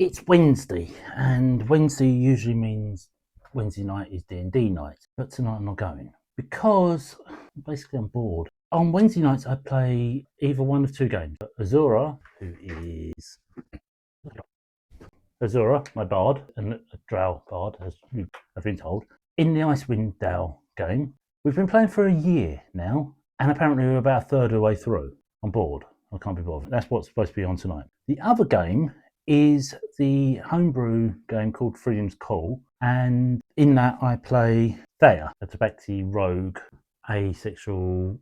It's Wednesday, and Wednesday usually means Wednesday night is D&D night, but tonight I'm not going because basically I'm bored. On Wednesday nights I play either one of two games. Azura, my bard, and a drow bard, as you have been told, in the Icewind Dale game. We've been playing for a year now, and apparently we're about a third of the way through. I'm bored. I can't be bothered. That's what's supposed to be on tonight. The other game is the homebrew game called Freedom's Call, and in that I play Thea, a Tabaxi rogue, asexual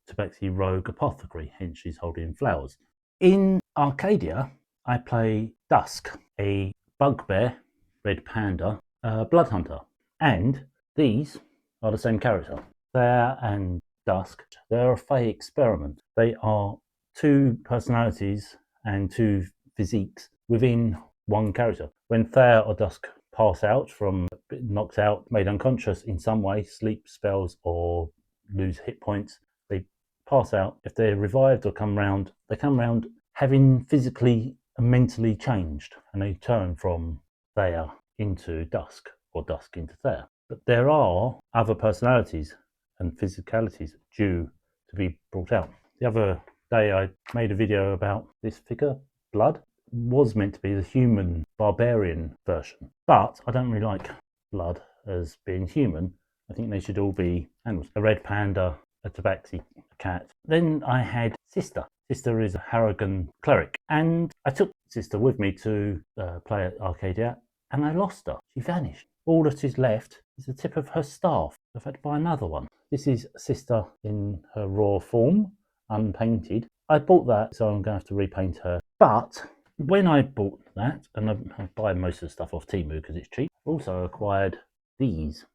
Tabaxi rogue apothecary, hence she's holding flowers. In Arcadia, I play Dusk, a bugbear, red panda, blood hunter, and these are the same character. Thea and Dusk, they're a Fae experiment. They are two personalities and two physiques within one character. When Thea or Dusk pass out from knocked out, made unconscious in some way, sleep spells or lose hit points, they pass out. If they're revived or come round, they come round having physically and mentally changed, and they turn from Thea into Dusk or Dusk into Thea. But there are other personalities and physicalities due to be brought out. The other day I made a video about this figure, Blood. Was meant to be the human barbarian version, but I don't really like Blood as being human. I think they should all be animals. A red panda, a tabaxi cat. Then I had Sister. Sister is a Harrigan cleric, and I took Sister with me to play at Arcadia, and I lost her. She vanished. All that is left is the tip of her staff. I've had to buy another one. This is Sister in her raw form, unpainted. I bought that, so I'm going to have to repaint her. But when I bought that, and I buy most of the stuff off Temu because it's cheap, I also acquired these.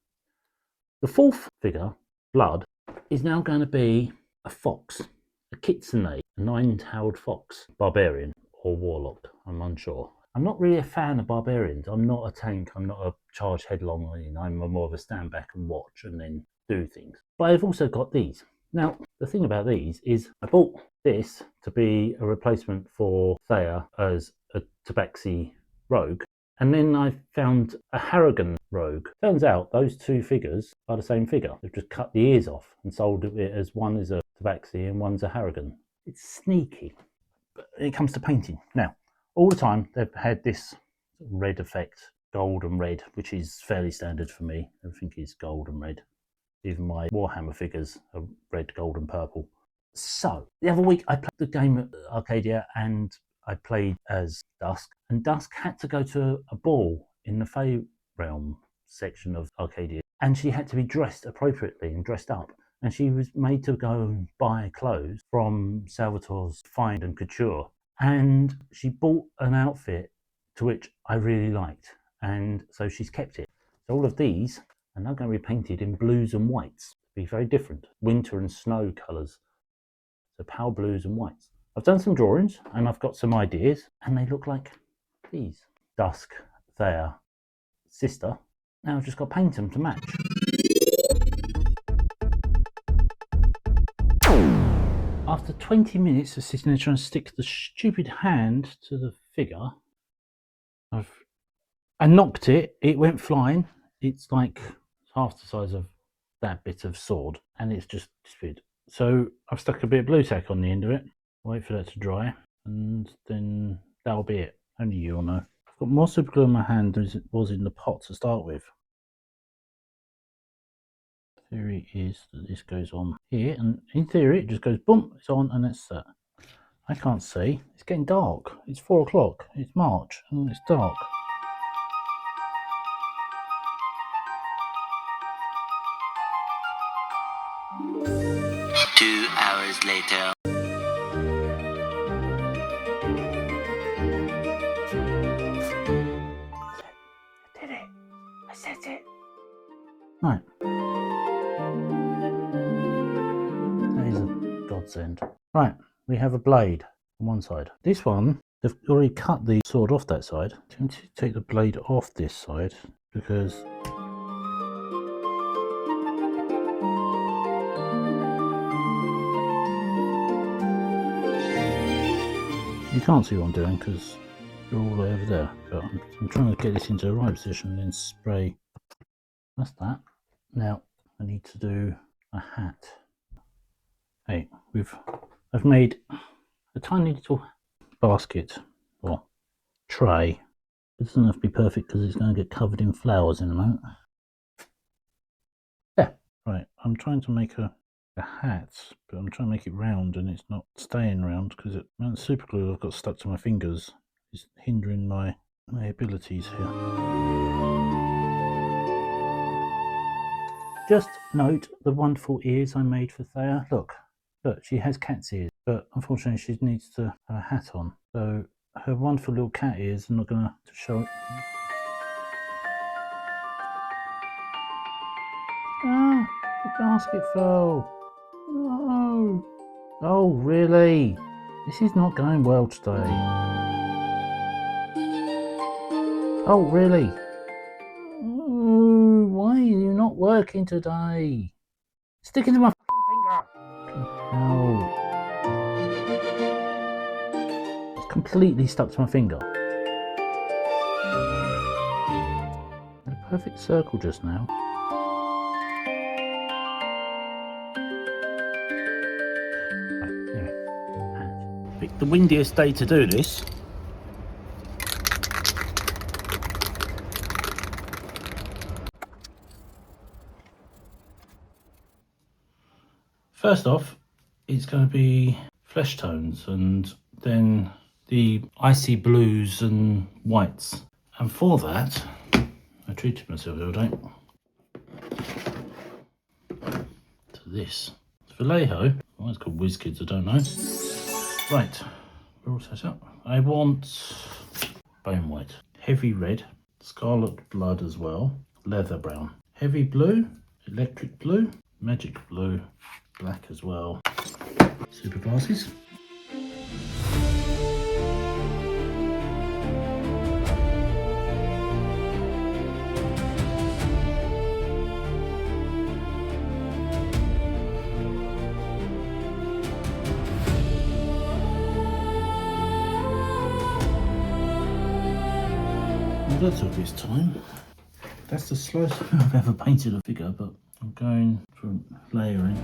The fourth figure, Blood, is now going to be a fox, a kitsune, a nine-tailed fox, barbarian or warlock, I'm unsure. I'm not really a fan of barbarians. I'm not a tank, I'm not a charge headlong, I'm more of a stand back and watch and then do things. But I've also got these. Now, the thing about these is I bought this to be a replacement for Thea as a Tabaxi rogue, and then I found a Harrigan rogue. Turns out those two figures are the same figure. They've just cut the ears off and sold it as one is a Tabaxi and one's a Harrigan. It's sneaky, but it comes to painting. Now, all the time they've had this red effect, gold and red, which is fairly standard for me. Everything is gold and red. Even my Warhammer figures are red, gold and purple. So, the other week I played the game at Arcadia and I played as Dusk. And Dusk had to go to a ball in the Fae Realm section of Arcadia. And she had to be dressed appropriately and dressed up. And she was made to go and buy clothes from Salvatore's Find and Couture. And she bought an outfit to which I really liked. And so she's kept it. So all of these are now going to be painted in blues and whites. Be very different. Winter and snow colours. So pale blues and whites. I've done some drawings and I've got some ideas, and they look like these. Dusk, Thea, Sister. Now I've just got to paint them to match. After 20 minutes of sitting there trying to stick the stupid hand to the figure, I knocked it, it went flying. It's like half the size of that bit of sword, and it's just disappeared. So I've stuck a bit of blue tack on the end of it, wait for that to dry, and then that'll be it. Only you'll know. I've got more super glue in my hand than it was in the pot to start with. The theory is that this goes on here, and in theory it just goes boom, it's on, and that's that. I can't see. It's getting dark. It's 4 o'clock. It's March, and it's dark. Later. I did it. I said it. Right. That is a godsend. Right, we have a blade on one side. This one, they've already cut the sword off that side. I'm going to take the blade off this side because you can't see what I'm doing because They're all over there. But I'm trying to get this into the right position and then spray. That's that. Now I need to do a hat. Hey, I've made a tiny little basket or tray. It doesn't have to be perfect because it's going to get covered in flowers in a moment. Yeah, right. I'm trying to make a hat, but I'm trying to make it round and it's not staying round because the super glue I've got stuck to my fingers is hindering my abilities here. Just note the wonderful ears I made for Thea. Look, she has cat's ears, but unfortunately she needs to have a hat on. So her wonderful little cat ears are not going to show it. Ah, the basket fell. No. Oh, really? This is not going well today. Oh, really? Oh, why are you not working today? Sticking to my finger. Oh. It's completely stuck to my finger. A perfect circle just now. Pick the windiest day to do this. First off, it's going to be flesh tones and then the icy blues and whites. And for that, I treated myself the other day to this. It's Vallejo. Oh, it's called WizKids, I don't know. Right, we're all set up. I want bone white, heavy red, scarlet blood as well, leather brown, heavy blue, electric blue, magic blue, black as well. Super glasses. That took its time. That's the slowest I've ever painted a figure, but I'm going for layering.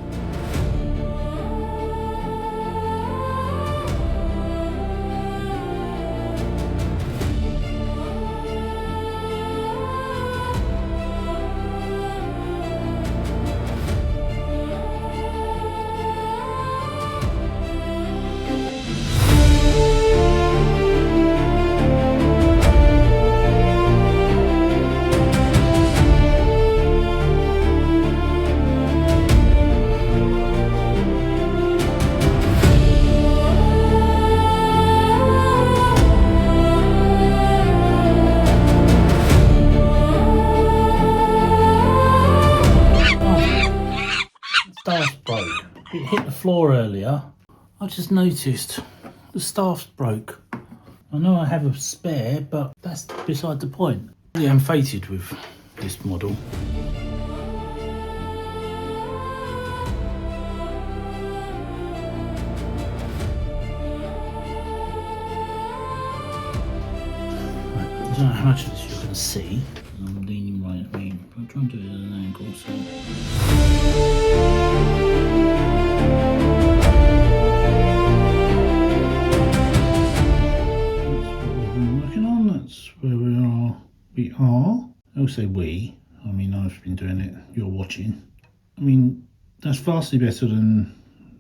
It hit the floor earlier. I just noticed the staff's broke. I know I have a spare, but that's beside the point. Yeah, I'm fated with this model. Right, I don't know how much of this you're going to see. I'm leaning right at me. I'm trying to do it at an angle. I'll say we. I mean, I've been doing it, you're watching. I mean, that's vastly better than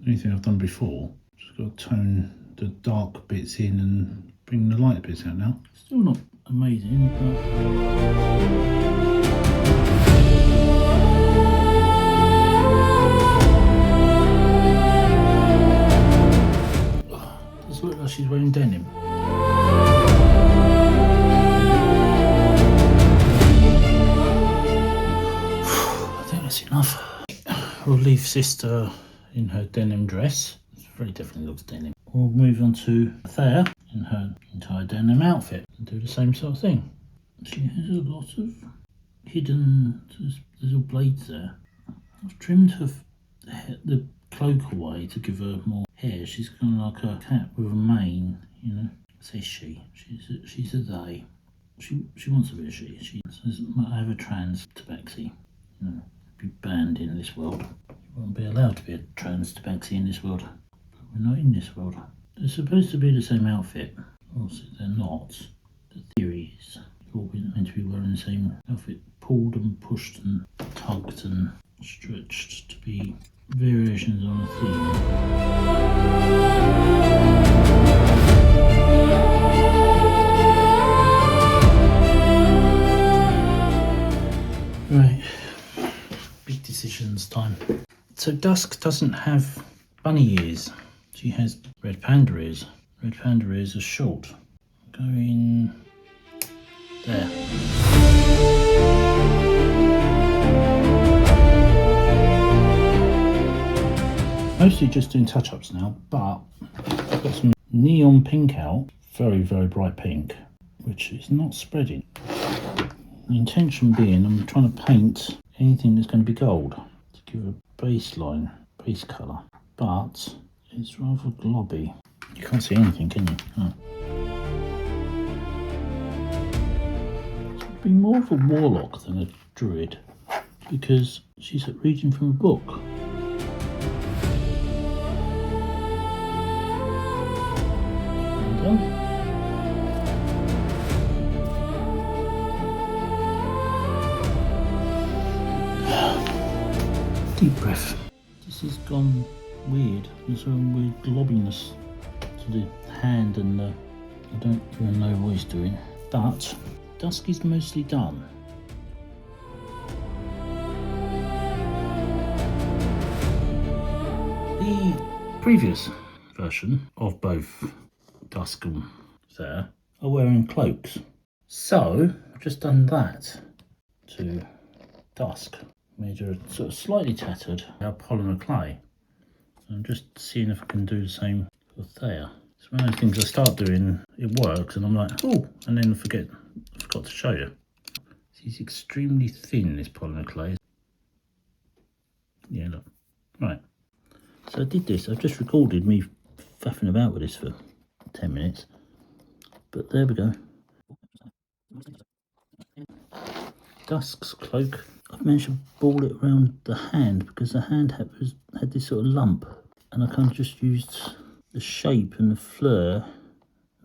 anything I've done before. Just got to tone the dark bits in and bring the light bits out now. Still not amazing, but does look like she's wearing denim. Enough. We'll leave sister in her denim dress. It very definitely looks denim. We'll move on to Thea in her entire denim outfit and do the same sort of thing. She has a lot of hidden little blades there. I've trimmed the cloak away to give her more hair. She's kind of like a cat with a mane, you know. Say she. She's a they. She wants to be a she. She says, I have a trans tabaxi. You know, be banned in this world. You won't be allowed to be a trans tabaxi in this world. But we're not in this world. They're supposed to be the same outfit. Also, they're not. The theory is you're all meant to be wearing the same outfit, pulled and pushed and tugged and stretched to be variations on a theme. Right, big decisions time. So Dusk doesn't have bunny ears. She has red panda ears. Red panda ears are short. Going there. Mostly just doing touch-ups now, but I've got some neon pink out, very, very bright pink, which is not spreading. The intention being I'm trying to paint anything that's going to be gold to give a baseline, base colour, but it's rather globby. You can't see anything, can you? Oh. Be more of a warlock than a druid because she's reading from a book. And deep breath. This has gone weird. There's some weird globbiness to the hand and I don't even know what he's doing. But Dusk is mostly done. The previous version of both Dusk and Theyr are wearing cloaks. So I've just done that to Dusk. Made her sort of slightly tattered our polymer clay. I'm just seeing if I can do the same for Theyr. It's one of those things I start doing, it works, and I'm like, oh, and then I forgot to show you. It's extremely thin, this polymer clay. Yeah, look. Right. So I did this. I've just recorded me faffing about with this for 10 minutes. But there we go. Dusk's cloak. I've managed to ball it around the hand because the hand had this sort of lump. And I kind of just used the shape and the fleur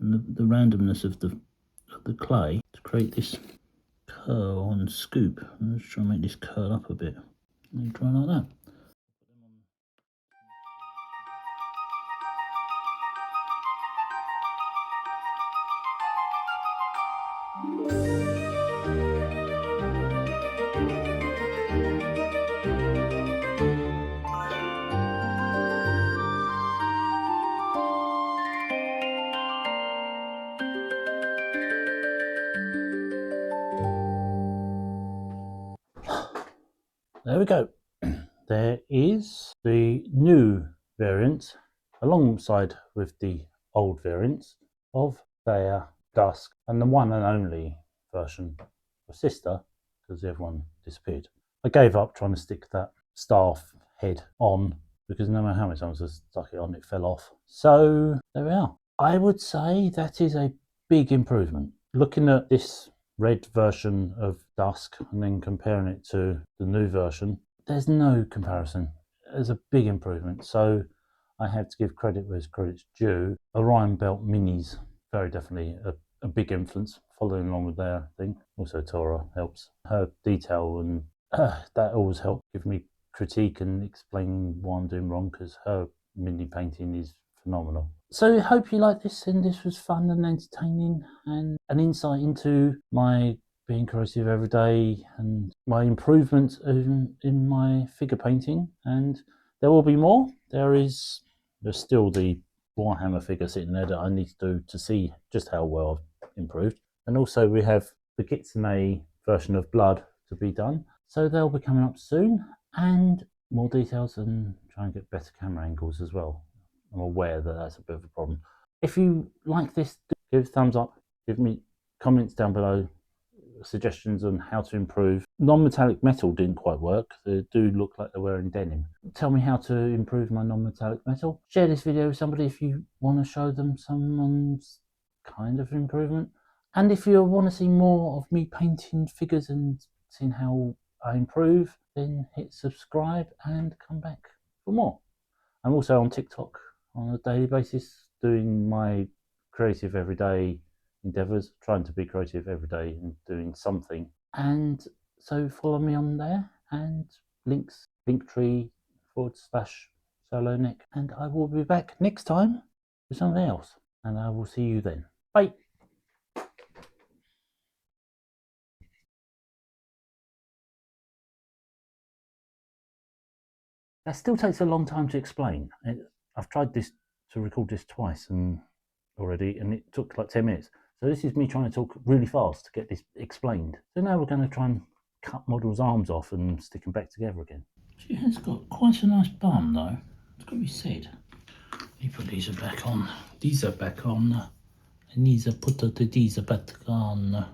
and the randomness of the clay to create this curl and scoop. I'm just trying to make this curl up a bit. And try like that. There we go. There is the new variant alongside with the old variants of Theyr, Dusk, and the one and only version of Sister, because the other one disappeared. I gave up trying to stick that staff head on because no matter how many times I stuck it on, it fell off. So there we are. I would say that is a big improvement. Looking at this red version of Dusk and then comparing it to the new version, there's no comparison. There's a big improvement. So I have to give credit where credit's due. Orion Belt Minis, very definitely a big influence, following along with their thing. Also Tora helps. Her detail and that always helps give me critique and explaining what I'm doing wrong because her mini painting is phenomenal. So I hope you like this and this was fun and entertaining and an insight into my being creative every day and my improvements in my figure painting. And there will be more. There's still the Warhammer figure sitting there that I need to do to see just how well I've improved. And also we have the Kitsune version of Blood to be done. So they'll be coming up soon and more details and try and get better camera angles as well. I'm aware that that's a bit of a problem. If you like this, give a thumbs up. Give me comments down below, suggestions on how to improve. Non-metallic metal didn't quite work. They do look like they're wearing denim. Tell me how to improve my non-metallic metal. Share this video with somebody if you want to show them someone's kind of improvement. And if you want to see more of me painting figures and seeing how I improve, then hit subscribe and come back for more. I'm also on TikTok on a daily basis doing my creative everyday endeavours, trying to be creative every day and doing something. And so follow me on there, and links, linktree/SoloNic, and I will be back next time with something else, and I will see you then. Bye. That still takes a long time to explain. I've tried to record this twice already, and it took like 10 minutes. So this is me trying to talk really fast to get this explained. So now we're going to try and cut models' arms off and stick them back together again. She has got quite a nice bum though, it's got to be said. Let me put these back on. These are back on. And these are put these are back on.